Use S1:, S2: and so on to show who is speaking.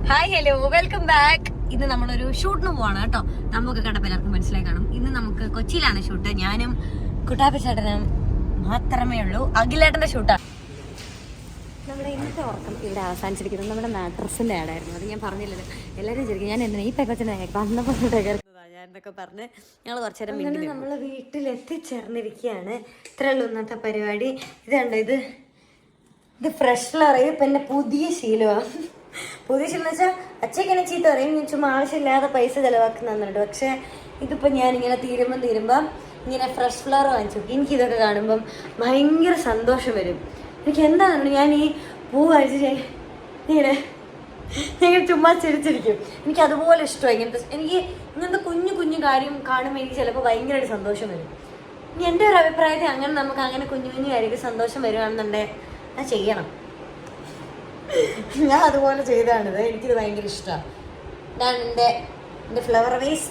S1: Hi hello welcome back. ഇന്ന് നമ്മളൊരു ഷൂട്ടിന് പോവാണ് കേട്ടോ. നമുക്ക് കണ്ടപ്പോൾ എല്ലാവർക്കും മനസ്സിലായി കാണും. ഇന്ന് നമുക്ക് കൊച്ചിയിലാണ് ഷൂട്ട്. ഞാനും കുട്ടാപ്പി ചേട്ടനും മാത്രമേ ഉള്ളൂ. അഖിലേട്ടന്റെ ഷൂട്ടാണ്. നമ്മുടെ ഇന്നത്തെ ഉറക്കം ഇവിടെ അവസാനിച്ചിരിക്കുന്നത് നമ്മുടെ മാട്രസിന്റെ ആടായിരുന്നു. അത് ഞാൻ പറഞ്ഞില്ലല്ലോ. എല്ലാവരും ശരിക്കും ഞാൻ എന്തിനാ ഈ പെക്കച്ചനെ വന്നപ്പോൾ ഞാൻ എന്നൊക്കെ പറഞ്ഞ് ഞങ്ങൾ കുറച്ചു നേരം ഇങ്ങനെ നമ്മൾ വീട്ടിലെത്തിച്ചേർന്നിരിക്കുകയാണ്. ഇത്രേ ഉള്ളൂ ഇന്നത്തെ പരിപാടി. ഇതുണ്ട്, ഇത് ഫ്രഷ് ഫ്ലവർ. ഇപ്പം എൻ്റെ പുതിയ ശീലമാണ്. പുതിയ ശീലം എന്ന് വെച്ചാൽ അച്ഛക്കനെ ചീത്ത പറയും, ഞാൻ ചുമ്മാ ആവശ്യമില്ലാതെ പൈസ ചിലവാക്കുന്നുണ്ട്. പക്ഷേ ഇതിപ്പോൾ ഞാനിങ്ങനെ തീരുമ്പം ഇങ്ങനെ ഫ്രഷ് ഫ്ലവർ വാങ്ങിച്ചു. എനിക്കിതൊക്കെ കാണുമ്പം ഭയങ്കര സന്തോഷം വരും. എനിക്ക് എന്താണ്, ഞാൻ ഈ പൂ കഴിച്ച് ഇങ്ങനെ ചുമ്മാ ചിരിച്ചിരിക്കും. എനിക്ക് അതുപോലെ ഇഷ്ടമാണ് എനിക്ക് ഇങ്ങനത്തെ കുഞ്ഞു കുഞ്ഞു കാര്യം കാണുമ്പോൾ എനിക്ക് ചിലപ്പോൾ ഭയങ്കരമായിട്ട് സന്തോഷം വരും. ഇനി എൻ്റെ ഒരു അഭിപ്രായത്തിൽ അങ്ങനെ നമുക്ക് അങ്ങനെ കുഞ്ഞു കുഞ്ഞു കാര്യങ്ങൾ സന്തോഷം വരുവാണെന്നുണ്ടെങ്കിൽ അത് ചെയ്യണം. ഞാൻ അതുപോലെ ചെയ്താണിത്. എനിക്കിത് ഭയങ്കര ഇഷ്ടമാണ്. ഇതാണ് എൻ്റെ ഫ്ലവർ വേസ്.